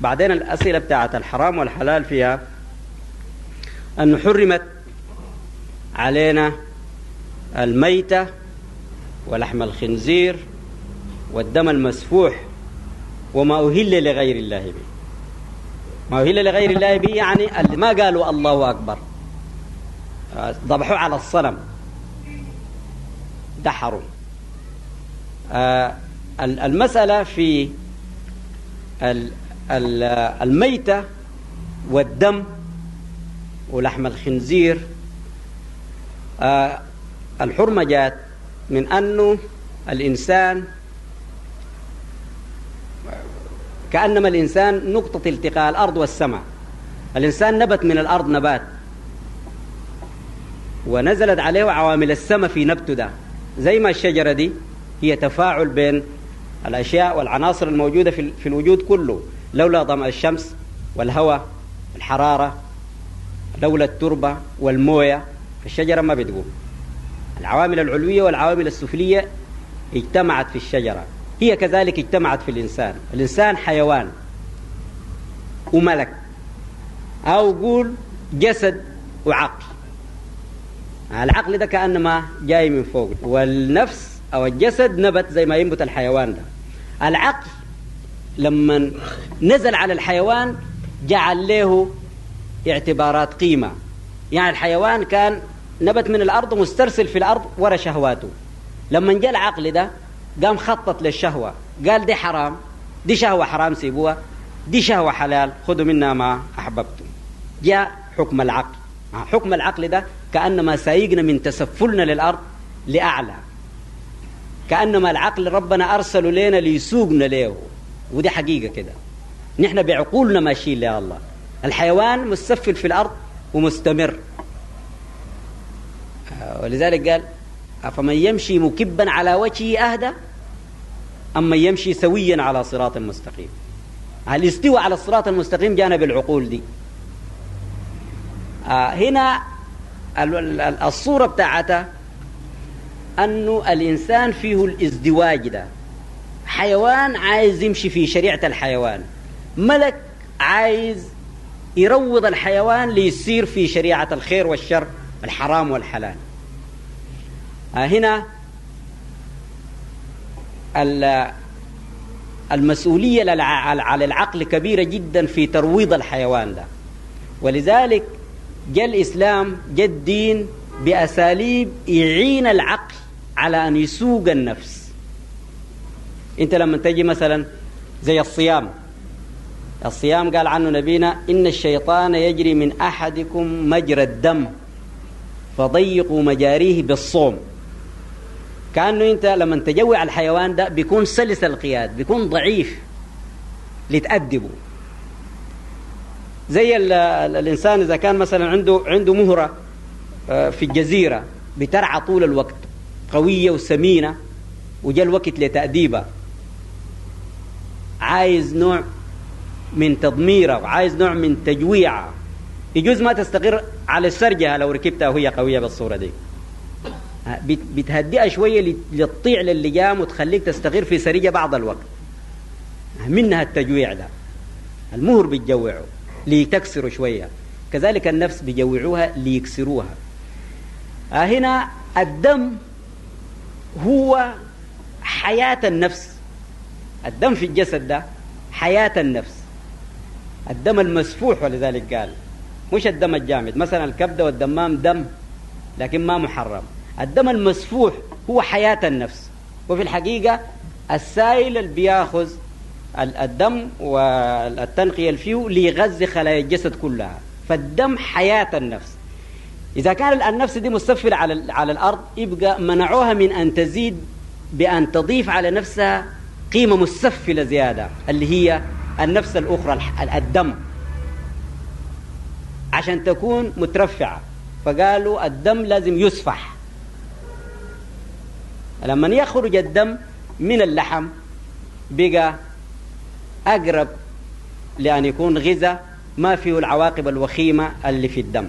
بعدين الأسئلة بتاعت الحرام والحلال فيها أنه حرمت علينا الميتة ولحم الخنزير والدم المسفوح وما أهل لغير الله به. ما أهل لغير الله به يعني اللي ما قالوا الله أكبر، ذبحوا على الصنم، ده حرم. المسألة في الميتة والدم ولحم الخنزير، الحرمة جاءت من أنه الإنسان كأنما الإنسان نقطة التقاء الأرض والسماء. الإنسان نبت من الأرض نبات ونزلت عليه عوامل السماء في نبته ده، زي ما الشجرة دي هي تفاعل بين الأشياء والعناصر الموجودة في الوجود كله. لولا ضوء الشمس والهواء الحرارة، لولا التربة والموية، الشجرة ما بتقوم. العوامل العلوية والعوامل السفلية اجتمعت في الشجرة، هي كذلك اجتمعت في الإنسان. الإنسان حيوان وملك، أو قول جسد وعقل. العقل ده كأنما جاي من فوق، والنفس أو الجسد نبت زي ما ينبت الحيوان ده. العقل لما نزل على الحيوان جعل له اعتبارات قيمة. يعني الحيوان كان نبت من الأرض مسترسل في الأرض ورا شهواته، لما جاء العقل ده قام خطط للشهوة، قال دي حرام، دي شهوة حرام سيبوها، دي شهوة حلال خذوا منها ما أحببتم. جاء حكم العقل. حكم العقل ده كأنما سايقنا من تسفلنا للأرض لأعلى، كأنما العقل ربنا أرسله لنا ليسوقنا له، ودي حقيقة كده. نحن بعقولنا ماشيين لله الله. الحيوان مستسفل في الأرض ومستمر، ولذلك قال أفمن يمشي مكبا على وجهه أهدى أما يمشي سويا على صراط مستقيم. الاستواء على الصراط المستقيم جانا بالعقول دي. هنا الصورة بتاعتها أنه الإنسان فيه الازدواج ده. حيوان عايز يمشي في شريعة الحيوان، ملك عايز يروض الحيوان ليصير في شريعة الخير والشر، الحرام والحلال. هنا المسؤولية على العقل كبيرة جدا في ترويض الحيوان ده. ولذلك جاء الإسلام، جاء الدين بأساليب يعين العقل على أن يسوق النفس. أنت لما تجي مثلا زي الصيام قال عنه نبينا إن الشيطان يجري من أحدكم مجرى الدم فضيقوا مجاريه بالصوم. كأنه أنت لما تجوع الحيوان ده بيكون سلس القياد، بيكون ضعيف لتأدبه. زي الإنسان إذا كان مثلا عنده مهرة في الجزيرة بترعى طول الوقت قوية وسمينة، وجاء الوقت لتأديبها، عايز نوع من تضميرها وعايز نوع من تجويعها. يجوز ما تستقر على السرجة لو ركبتها وهي قوية بالصورة دي، بتهدئها شوية لتطيع للجام وتخليك تستقر في سرجة بعض الوقت. منها التجويع ده، المهر بيتجوعه لتكسره شوية، كذلك النفس بيجوعوها ليكسروها. هنا الدم هو حياة النفس. الدم في الجسد ده حياة النفس، الدم المسفوح. ولذلك قال مش الدم الجامد، مثلا الكبدة والدمام دم لكن ما محرم. الدم المسفوح هو حياة النفس. وفي الحقيقة السائل اللي بياخذ الدم والتنقية اللي فيه ليغذي خلايا الجسد كلها، فالدم حياة النفس. إذا كان النفس دي مستفلة على الأرض، يبقى منعوها من أن تزيد بأن تضيف على نفسها قيمة مستفلة زيادة اللي هي النفس الأخرى الدم، عشان تكون مترفعة. فقالوا الدم لازم يسفح. لما يخرج الدم من اللحم بقى أقرب لأن يكون غذاء ما فيه العواقب الوخيمة اللي في الدم.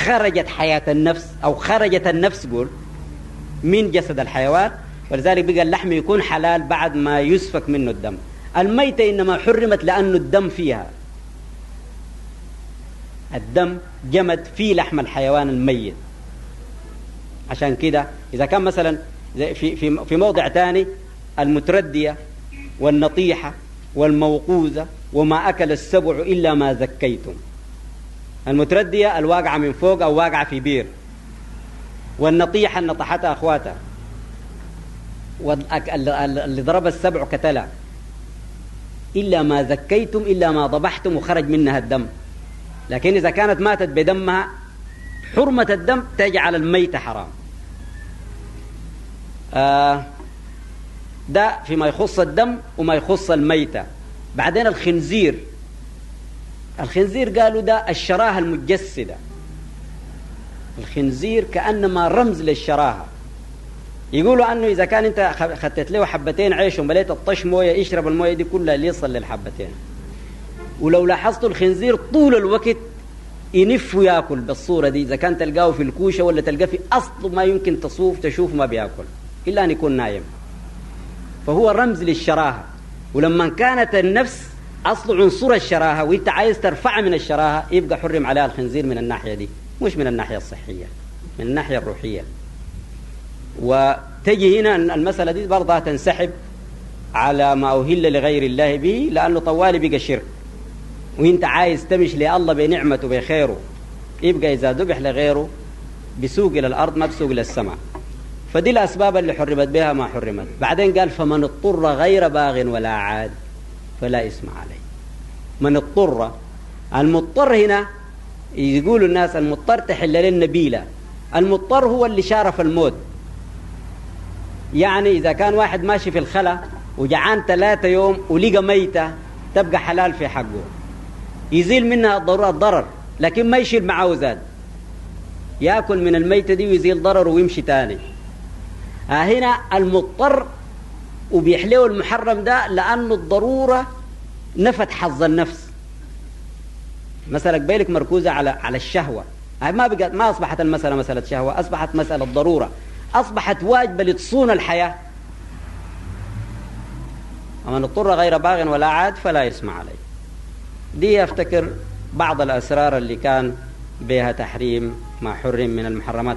خرجت حياة النفس أو خرجت النفس قول من جسد الحيوان، ولذلك بقى اللحم يكون حلال بعد ما يسفك منه الدم. الميتة إنما حرمت لأنه الدم فيها، الدم جمد في لحم الحيوان الميت. عشان كده إذا كان مثلا في موضع تاني المتردية والنطيحة والموقوذة وما أكل السبع إلا ما ذكيتم. المتردية الواقعة من فوق أو واقعة في بير، والنطيحة نطحتها أخواتها، اللي ضرب السبع كتلها، إلا ما ذكيتم إلا ما ضبحتم وخرج منها الدم. لكن إذا كانت ماتت بدمها حرمة الدم تجعل الميت حرام. ده فيما يخص الدم وما يخص الميتة. بعدين الخنزير قالوا ده الشراهة المتجسدة. الخنزير كأنما رمز للشراهة. يقولوا أنه إذا كان أنت خدت له حبتين عيش ومليت الطش موية يشرب الموية دي كلها اللي يصل للحبتين. ولو لاحظتوا الخنزير طول الوقت ينف ويأكل بالصورة دي. إذا كان تلقاه في الكوشة ولا تلقاه في أصل ما يمكن تشوف ما بيأكل إلا أن يكون نايم. فهو رمز للشراهة. ولما كانت النفس أصل عنصر الشراهة وإنت عايز ترفع من الشراهة يبقى حرم عليها الخنزير من الناحية دي، مش من الناحية الصحية، من الناحية الروحية. وتجي هنا المسألة دي برضها تنسحب على ما أهل لغير الله به، لأنه طوالي بقى شرك. وإنت عايز تمشي لله بنعمته بخيره، يبقى إذا ذبح لغيره بسوق إلى الأرض ما بسوق إلى السماء. فدي الأسباب اللي حرمت بها ما حرمت. بعدين قال فمن اضطر غير باغ ولا عاد فلا إثم عليه. من اضطر، المضطر هنا يقولوا الناس المضطر تحل للنبيلة. المضطر هو اللي شارف الموت. يعني إذا كان واحد ماشي في الخلا وجعان 3 يوم ولقى ميتة تبقى حلال في حقه، يزيل منها الضرر، لكن ما يشيل معه زاد، يأكل من الميتة دي ويزيل ضرره ويمشي تاني. هنا المضطر وبيحليه المحرم ده لأنه الضرورة نفت حظ النفس. مثلا قبيلك مركوزة على الشهوة، ما أصبحت المسألة مسألة شهوة، أصبحت مسألة ضرورة، أصبحت واجبة لتصون الحياة. ومن اضطر غير باغ ولا عاد فلا إثم عليه. دي أفتكر بعض الأسرار اللي كان بها تحريم ما حرم من المحرمات.